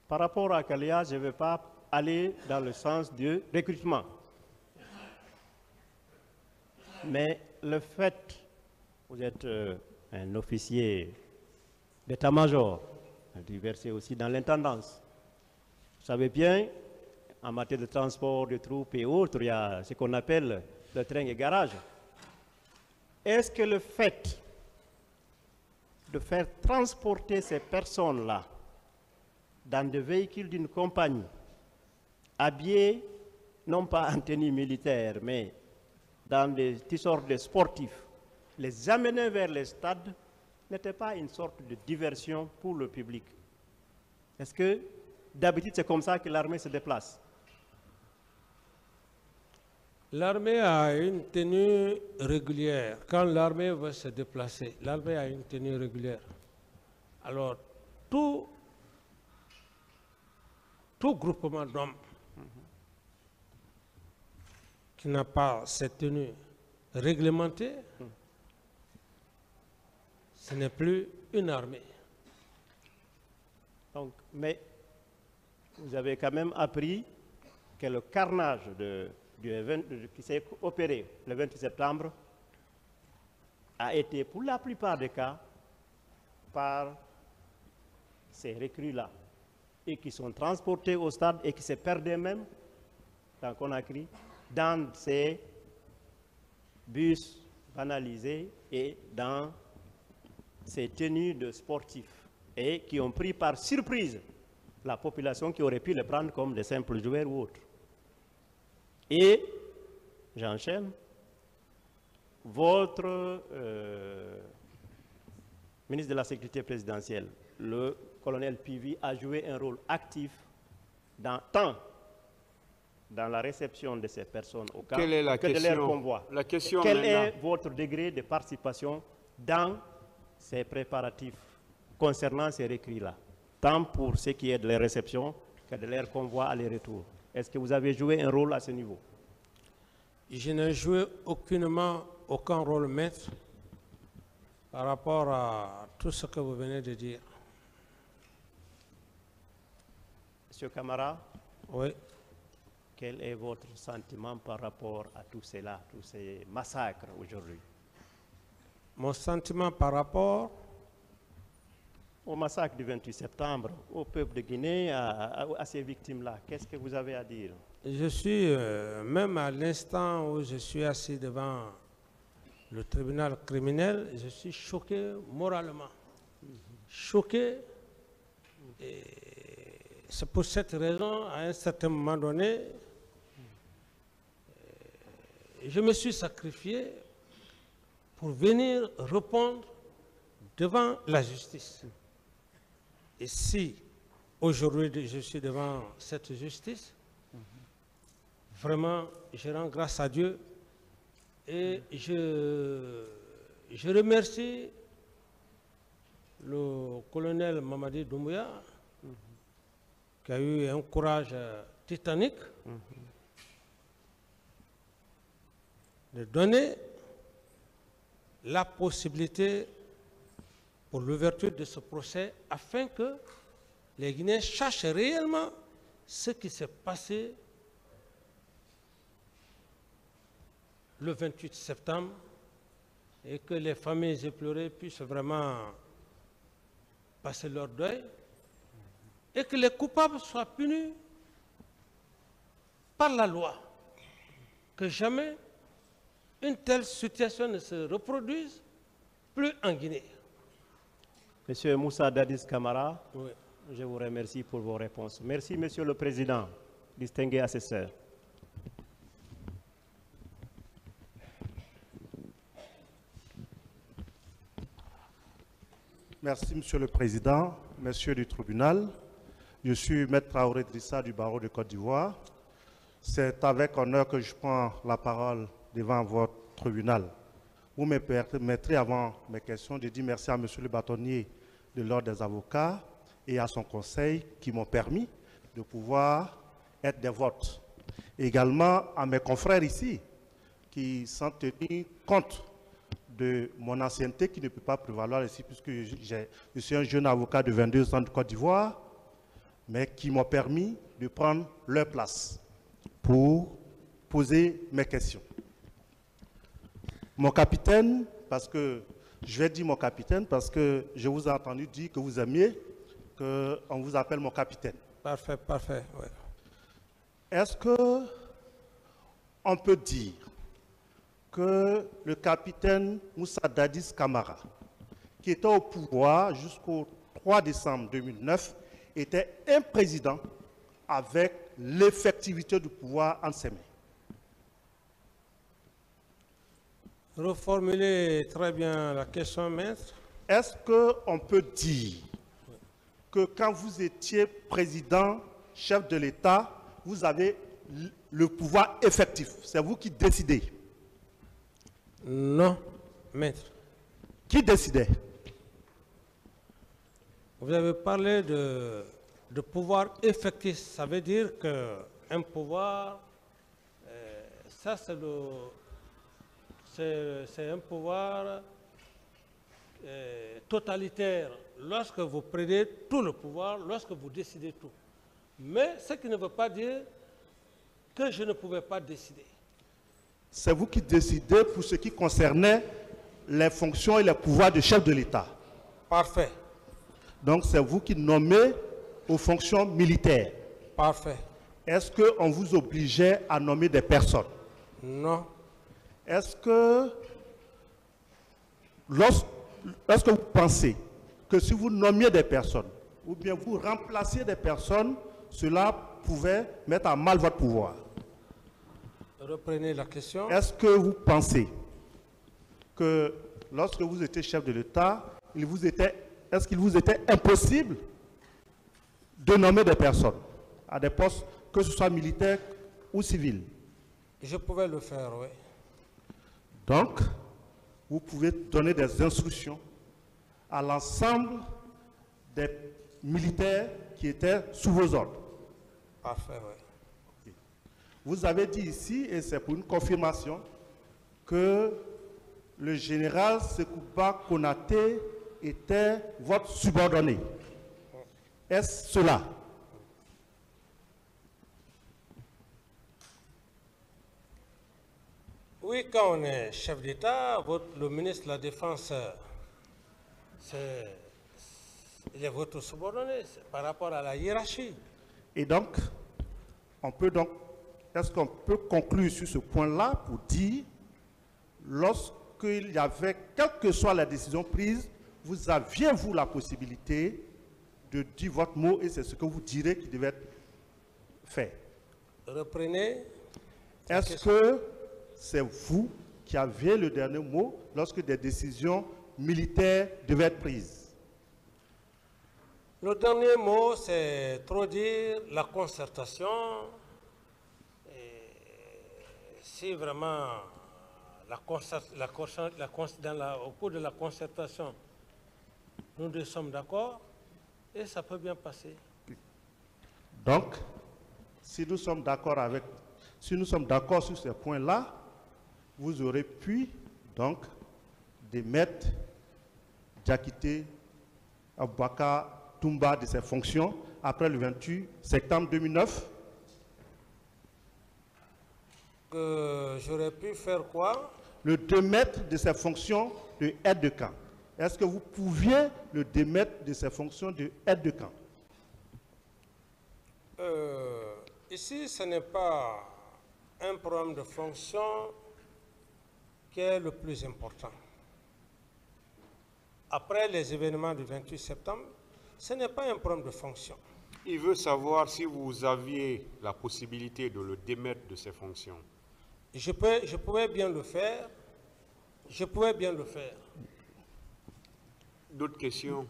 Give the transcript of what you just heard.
Par rapport à Kalia, je ne vais pas aller dans le sens du recrutement. Mais le fait, vous êtes un officier d'état-major, versé aussi dans l'intendance. Vous savez bien, en matière de transport de troupes et autres, il y a ce qu'on appelle le train et garage. Est-ce que le fait de faire transporter ces personnes-là dans des véhicules d'une compagnie, habillés non pas en tenue militaire, mais dans des sortes de sportifs, les amener vers les stades, n'était pas une sorte de diversion pour le public? Est-ce que d'habitude c'est comme ça que l'armée se déplace? L'armée a une tenue régulière. Quand l'armée veut se déplacer, l'armée a une tenue régulière. Alors, tout groupement d'hommes qui n'a pas cette tenue réglementée, ce n'est plus une armée. Donc, mais vous avez quand même appris que le carnage qui s'est opéré le 28 septembre a été pour la plupart des cas par ces recrues-là et qui sont transportés au stade et qui se perdaient même dans Conakry dans ces bus banalisés et dans ces tenues de sportifs et qui ont pris par surprise la population qui aurait pu les prendre comme des simples joueurs ou autres. Et, j'enchaîne, votre ministre de la Sécurité présidentielle, le colonel Pivi, a joué un rôle actif tant dans la réception de ces personnes au camp que de leur convoi. La question Quel maintenant est votre degré de participation dans ces préparatifs concernant ces recrues-là, tant pour ce qui est de la réception que de leur convoi aller-retour? Est-ce que vous avez joué un rôle à ce niveau? Je n'ai joué aucun rôle maître par rapport à tout ce que vous venez de dire. Monsieur Camara, oui. Quel est votre sentiment par rapport à tout cela, tous ces massacres aujourd'hui? Mon sentiment par rapport au massacre du 28 septembre, au peuple de Guinée, à ces victimes-là, qu'est-ce que vous avez à dire? Je suis, même à l'instant où je suis assis devant le tribunal criminel, je suis choqué moralement. Choqué. Et c'est pour cette raison, à un certain moment donné, je me suis sacrifié pour venir répondre devant la justice. Et si aujourd'hui je suis devant cette justice, vraiment je rends grâce à Dieu et je remercie le colonel Mamadi Doumbouya qui a eu un courage titanique de donner la possibilité pour l'ouverture de ce procès afin que les Guinéens sachent réellement ce qui s'est passé le 28 septembre et que les familles éplorées puissent vraiment passer leur deuil et que les coupables soient punis par la loi, que jamais une telle situation ne se reproduise plus en Guinée. Monsieur Moussa Dadis Camara, Oui. je vous remercie pour vos réponses. Merci, Monsieur le Président, distingué assesseur. Merci, Monsieur le Président, Messieurs du tribunal. Je suis Maître Traoré Drissa du barreau de Côte d'Ivoire. C'est avec honneur que je prends la parole devant votre tribunal. Vous me permettrez, avant mes questions, de dire merci à Monsieur le bâtonnier de l'Ordre des avocats et à son conseil qui m'ont permis de pouvoir être des votes. Également à mes confrères ici qui sont tenus compte de mon ancienneté qui ne peut pas prévaloir ici puisque je suis un jeune avocat de 22 ans de Côte d'Ivoire. mais qui m'ont permis de prendre leur place pour poser mes questions. Mon capitaine, parce que je vais dire mon capitaine, parce que je vous ai entendu dire que vous aimiez qu'on vous appelle mon capitaine. Parfait, parfait. Ouais. Est-ce que on peut dire que le capitaine Moussa Dadis Camara, qui était au pouvoir jusqu'au 3 décembre 2009, était un président avec l'effectivité du pouvoir entre ses mains? Reformulez très bien la question, maître. Est-ce qu'on peut dire que quand vous étiez président, chef de l'État, vous avez le pouvoir effectif? C'est vous qui décidez. Non, maître. Qui décidait? Vous avez parlé de pouvoir effectif. Ça veut dire qu'un pouvoir, ça c'est un pouvoir totalitaire lorsque vous prenez tout le pouvoir, lorsque vous décidez tout. Mais ce qui ne veut pas dire que je ne pouvais pas décider. C'est vous qui décidez pour ce qui concernait les fonctions et les pouvoirs de chef de l'État. Parfait. Donc c'est vous qui nommez aux fonctions militaires. Parfait. Est-ce qu'on vous obligeait à nommer des personnes? Non. Est-ce que lorsque vous pensez que si vous nommiez des personnes ou bien vous remplaciez des personnes, cela pouvait mettre à mal votre pouvoir? Reprenez la question. Est-ce que vous pensez que lorsque vous étiez chef de l'État, est-ce qu'il vous était impossible de nommer des personnes à des postes, que ce soit militaires ou civils? Je pouvais le faire, oui. Donc, vous pouvez donner des instructions à l'ensemble des militaires qui étaient sous vos ordres. Parfait, oui. Vous avez dit ici, et c'est pour une confirmation, que le général Sekouba Konaté était votre subordonné. Est-ce cela? Oui, quand on est chef d'État, le ministre de la Défense, il est votre subordonné par rapport à la hiérarchie. Et donc, est-ce qu'on peut conclure sur ce point-là pour dire, lorsqu'il y avait, quelle que soit la décision prise, vous aviez, vous, la possibilité de dire votre mot et c'est ce que vous direz qui devait être fait? Reprenez. Est-ce que c'est vous qui aviez le dernier mot lorsque des décisions militaires devaient être prises? Le dernier mot, c'est trop dire la concertation. Et si vraiment au cours de la concertation, nous deux sommes d'accord, et ça peut bien passer. Donc, si nous sommes d'accord sur ces points-là, vous aurez pu donc démettre Diakité Aboubakar Toumba de ses fonctions après le 28 septembre 2009. Que j'aurais pu faire quoi? Le démettre de ses fonctions de aide de camp. Est-ce que vous pouviez le démettre de ses fonctions de aide de camp? Ici, ce n'est pas un problème de fonction qui est le plus important. Après les événements du 28 septembre, ce n'est pas un problème de fonction. Il veut savoir si vous aviez la possibilité de le démettre de ses fonctions. Je pouvais bien le faire. Je pouvais bien le faire. D'autres questions?